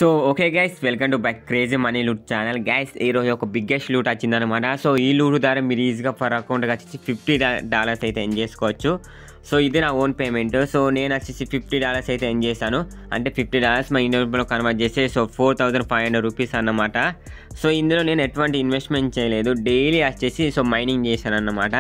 So okay guys, welcome to back crazy money loot channel. Guys ఈరోజు ఒక biggest loot వచ్చిందనమాట. So ఈ loot ద్వారా మీరు ఈజీగా ఫర్ అకౌంట్కి వచ్చేసి $50 అయితే ఎర్న్ చేసుకోవచ్చు. సో ఇది నా ఓన్ పేమెంట్. సో నేను వచ్చేసి $50 అయితే ఎర్న్ చేశాను. అంటే $50 మా ఇండియన్ రూపీలో కన్వర్ట్ చేస్తే సో 4500 రూపీస్ అన్నమాట. సో ఇందులో నేను ఎటువంటి ఇన్వెస్ట్మెంట్ చేయలేదు, డైలీ వచ్చేసి సో మైనింగ్ చేశాను అన్నమాట.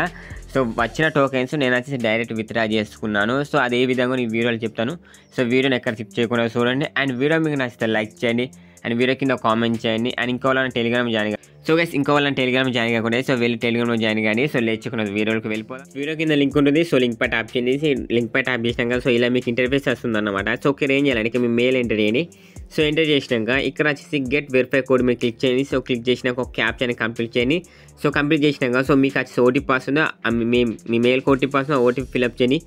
సో వచ్చిన టోకెన్స్ నేను వచ్చేసి డైరెక్ట్ విత్డ్రా చేసుకున్నాను. సో అదే విధంగా నేను వీడియోలో చెప్తాను. సో వీడియోని ఎక్కడ స్కిప్ చేయకుండా చూడండి. అండ్ వీడియో మీకు నచ్చితే లైక్ చేయండి, అండ్ వీడియో కింద కామెంట్ చేయండి. అండ్ ఇంకో వాళ్ళని టెలిగ్రామ్ జాయిన్ కాదు. సో గైస్ ఇంకో వాళ్ళని టెలిగ్రామ్ జాయిన్ కాకుండా సో వెళ్ళి టెలిగ్రామ్లో జాయిన్ కానీ. సో లేచుకున్నది వీడియోకి వెళ్ళిపోదాం. వీడియో కింద లింక్ ఉంటుంది. సో లింక్ పై ట్యాప్ చేయండి. లింక్ పై ట్యాప్ చేసినాక సో ఇలా మీకు ఇంటర్ఫేస్ వస్తుంది అన్నమాట. సో ఇక్కడ ఏం చేయాలంటే మీ మెయిల్ ఎంటర్ చేయండి. సో ఎంటర్ చేసినాక ఇక్కడ వచ్చేసి గెట్ వెరిఫై కోడ్ మీరు క్లిక్ చేయండి. సో క్లిక్ చేసినాక ఒక క్యాప్చా అని కంప్లీట్ చేయండి. సో కంప్లీట్ చేసినాక సో మీకు వచ్చేసి ఓటీపీ వస్తుందో మీ మెయిల్ ఓటీపీ వస్తుందో ఓటీపీ ఫిల్అప్ చేయండి.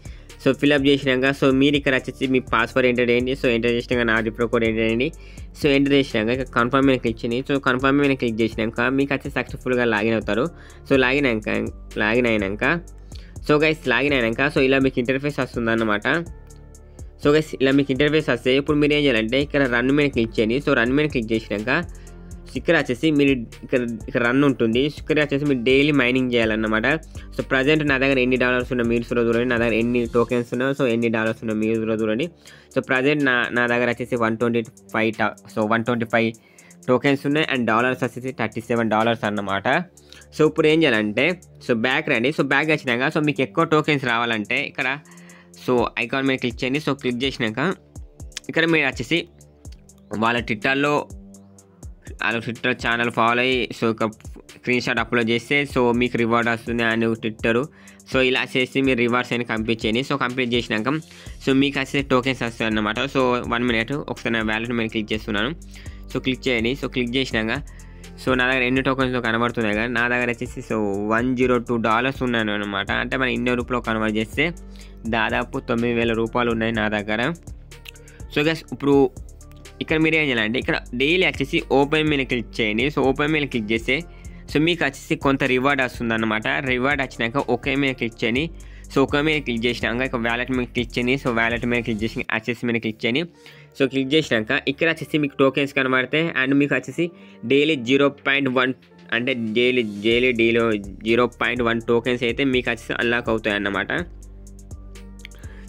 సో ఫిల్అప్ చేసినాక సో మీరు ఇక్కడ వచ్చేసి మీ పాస్వర్డ్ ఎంటర్ చేయండి. సో ఎంటర్ చేసినాక నా రిఫర్ కోడ్ ఎంటర్ చేయండి. సో ఎంటర్ చేసినాక ఇక్కడ కన్ఫర్మ్ మీద క్లిక్ చేయండి. సో కన్ఫర్మ్ మీద క్లిక్ చేసినాక మీకు వచ్చేసి సక్సెస్ఫుల్గా లాగిన్ అవుతారు. సో లాగిన్ అయినాక సో గైస్ లాగిన్ అయినాక సో ఇలా మీకు ఇంటర్ఫేస్ వస్తుంది అన్నమాట. సో గైస్ ఇలా మీకు ఇంటర్ఫేస్ వస్తే ఇప్పుడు మీరు ఏం చేయాలంటే ఇక్కడ రన్ మీద క్లిక్ చేయండి. సో రన్ మీద క్లిక్ చేసినాక ఇక్కడ వచ్చేసి మీరు ఇక్కడ రన్ ఉంటుంది. ఇక్కడ వచ్చేసి మీరు డైలీ మైనింగ్ చేయాలన్నమాట. సో ప్రజెంట్ నా దగ్గర ఎన్ని డాలర్స్ ఉన్నా మీరు చూడండి, నా దగ్గర ఎన్ని టోకెన్స్ ఉన్నాయో సో ఎన్ని డాలర్స్ ఉన్నా మీరు చూడండి. సో ప్రజెంట్ నా దగ్గర వచ్చేసి 125 టోకెన్స్ ఉన్నాయి. అండ్ డాలర్స్ వచ్చేసి $37 అన్నమాట. సో ఇప్పుడు ఏం చేయాలంటే సో బ్యాక్ రండి. సో బ్యాక్ వచ్చినాక సో మీకు ఎక్కువ టోకెన్స్ రావాలంటే ఇక్కడ సో ఐకాన్ మీద క్లిక్ చేయండి. సో క్లిక్ చేసినాక ఇక్కడ మీరు వచ్చేసి వాళ్ళ ట్విట్టర్ ఛానల్ ఫాలో అయ్యి సో ఒక స్క్రీన్ షాట్ అప్లోడ్ చేస్తే సో మీకు రివార్డ్ వస్తుంది. అండ్ ట్విట్టరు సో ఇలా చేసి మీరు రివార్డ్స్ అని కంప్లీట్ చేయండి. సో కంప్లీట్ చేసినాక సో మీకు వచ్చేసి టోకెన్స్ వస్తాయి అన్నమాట. సో 1 మినిట్ ఒకసారి నా వ్యాలెట్ మీద క్లిక్ చేస్తున్నాను. సో క్లిక్ చేయండి. సో క్లిక్ చేసినాక సో నా దగ్గర ఎన్ని టోకెన్స్ కనబడుతున్నాయి కదా, నా దగ్గర వచ్చేసి సో $102 ఉన్నాను అనమాట. అంటే మన ఇండియన్ రూపీలో కన్వర్ట్ చేస్తే దాదాపు 9000 రూపాయలు ఉన్నాయి నా దగ్గర. సో గైస్ ఇప్పుడు ఇక్కడ మీరు ఏం చేయాలంటే ఇక్కడ డైలీ వచ్చేసి ఓపెన్ మీద క్లిక్ చేయండి. సో ఓపెన్ మీద క్లిక్ చేస్తే సో మీకు వచ్చేసి కొంత రివార్డ్ వస్తుంది అనమాట. రివార్డ్ వచ్చినాక ఓకే మీద క్లిక్ చేయండి. సో ఓకే మీద క్లిక్ చేసినాక ఇక వ్యాలెట్ మీద క్లిక్ చేయండి. సో వ్యాలెట్ మీద క్లిక్ చేసి యాక్సెస్ మీద క్లిక్ చేయండి. సో క్లిక్ చేసినాక ఇక్కడ వచ్చేసి మీకు టోకెన్స్ కనబడతాయి. అండ్ మీకు వచ్చేసి డైలీ 0.1 అంటే డైలీ 0.1 టోకెన్స్ అయితే మీకు వచ్చేసి అన్లాక్ అవుతాయి అన్నమాట.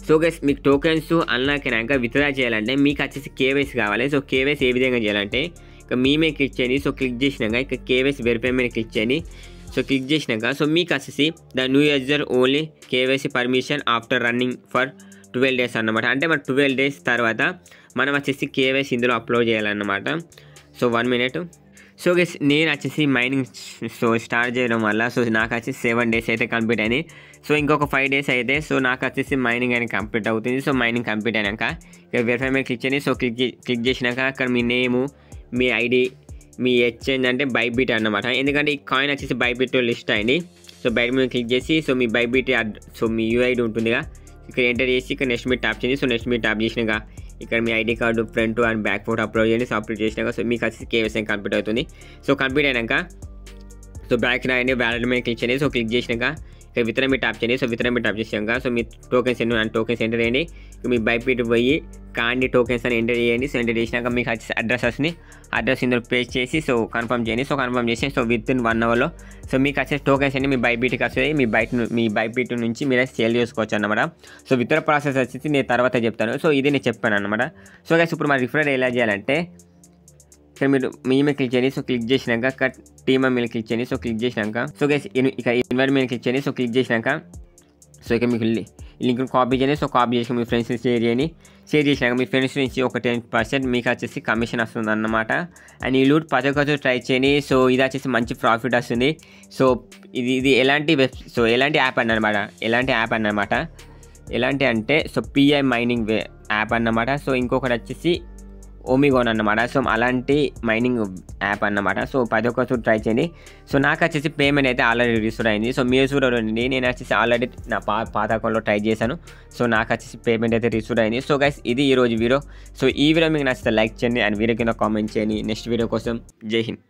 సో గైస్ మీకు టోకెన్స్ అన్లాక్ అయినాక విత్డ్రా చేయాలంటే మీకు వచ్చేసి కేవైసీ కావాలి. సో కేవైసీ ఏ విధంగా చేయాలంటే ఇక మీ మీద క్లిక్ చేయండి. సో క్లిక్ చేసినాక ఇక కేవైసీ వెరిఫై మీద క్లిక్ చేయండి. సో క్లిక్ చేసినాక సో మీకు వచ్చేసి the new user only KYC permission after running for 12 days అన్నమాట. అంటే మన 12 days తర్వాత మనం వచ్చేసి కేవైసీ ఇందులో అప్లోడ్ చేయాలన్నమాట. So 1 minute. సో గైస్ నేను వచ్చేసి మైనింగ్ సో స్టార్ట్ చేయడం వల్ల సో నాకు వచ్చేసి 7 days అయితే కంప్లీట్ అయినాయి. సో ఇంకొక 5 days అయితే సో నాకు వచ్చేసి మైనింగ్ అని కంప్లీట్ అవుతుంది. సో మైనింగ్ కంప్లీట్ అయినాక ఇక్కడ వెరిఫై మీద క్లిక్ చేయండి. సో క్లిక్ చేసినాక అక్కడ మీ నేము, మీ ఐడి, మీ ఎక్స్చేంజ్ అంటే బైబిట్ అన్నమాట. ఎందుకంటే ఈ కాయిన్ వచ్చేసి బైబిట్ లిస్ట్ అయింది. సో బైబిట్ మీద క్లిక్ చేసి సో మీ బైబిట్ సో మీ యూఐడి ఉంటుందిగా ఇక్కడ ఎంటర్ చేసి ఇక్కడ నెక్స్ట్ మీద ట్యాప్ చేయండి. సో నెక్స్ట్ మీద ట్యాప్ చేసినాక ఇక్కడ మీ ID card front and back photo upload చేయండి. సో అప్లోడ్ చేసినాక సో మీకు వచ్చేసి కేవైసీ కంప్లీట్ అవుతుంది. సో కంప్లీట్ అయినాక సో బ్యాక్ రాయండి, వ్యాలెట్ మీద క్లిక్ చేయండి. సో క్లిక్ చేసినాక ఇక్కడ విత్డ్రా మీద ట్యాప్ చేయండి. సో విత్డ్రా మీద ట్యాప్ చేసినాక సో మీ టోకెన్స్ టోకెన్స్ ఎంటర్ చేయండి. మీ బైబిట్ పోయి కాండి టోకెన్స్ అని ఎంటర్ చేయండి. సో ఎంటర్ చేసినాక మీకు వచ్చేసి అడ్రస్ వస్తుంది. అడ్రస్ ఇందులో పేస్ట్ చేసి సో కన్ఫర్మ్ చేయండి. సో కన్ఫర్మ్ చేసి సో వితిన్ 1 అవర్లో సో మీకు వచ్చేసి టోకెన్స్ అన్ని మీ బైబిట్కి వస్తాయి. మీ బైబిట్ నుంచి మీరే సేల్ చేసుకోవచ్చు అన్నమాట. సో విత్డ్రా ప్రాసెస్ వచ్చేసి నేను తర్వాత చెప్తాను. సో ఇది నేను చెప్పాను అన్నమాట. సో గైస్ ఇప్పుడు మన రిఫర్ ఎలా చేయాలంటే ఇక్కడ మీరు మీ మీద క్లిక్ చేయండి. సో క్లిక్ చేసినాక కట్ టీమ్ మీద క్లిక్ చేయండి. సో క్లిక్ చేసినాక సో గైస్ ఇక ఇన్వైట్ మీద క్లిక్ చేయండి. సో క్లిక్ చేసినాక సో ఇక మీకు లింక్ కాపీ చేయండి. సో కాపీ చేసి మీ ఫ్రెండ్స్ని షేర్ చేయండి. షేర్ చేసినాక మీ ఫ్రెండ్స్ నుంచి ఒక 10% మీకు వచ్చేసి కమిషన్ వస్తుంది అన్నమాట. అండ్ ఈ లూట్ ప్రతి ఒక్కరు ట్రై చేయండి. సో ఇది వచ్చేసి మంచి ప్రాఫిట్ వస్తుంది. సో ఇది ఎలాంటి యాప్ అన్నమాట, ఎలాంటి అంటే సో పిఐ మైనింగ్ యాప్ అన్నమాట. సో ఇంకొకటి వచ్చేసి ఓమిగోన్ అన్నమాట. సో అలాంటి మైనింగ్ యాప్ అన్నమాట. సో ప్రతి ఒక్కరు ట్రై చేయండి. సో నాకు వచ్చేసి పేమెంట్ అయితే ఆల్రెడీ రిసీవ్ అయింది. సో మీరు చూడండి, నేను వచ్చేసి ఆల్రెడీ నా పాత అకౌంట్లో ట్రై చేశాను. సో నాకు వచ్చేసి పేమెంట్ అయితే రిసీవ్ అయింది. సో గైస్ ఇది ఈరోజు వీడియో. సో ఈ వీడియో మీకు నచ్చితే లైక్ చేయండి అండ్ వీడియో కింద కామెంట్ చేయండి. నెక్స్ట్ వీడియో కోసం జై హింద్.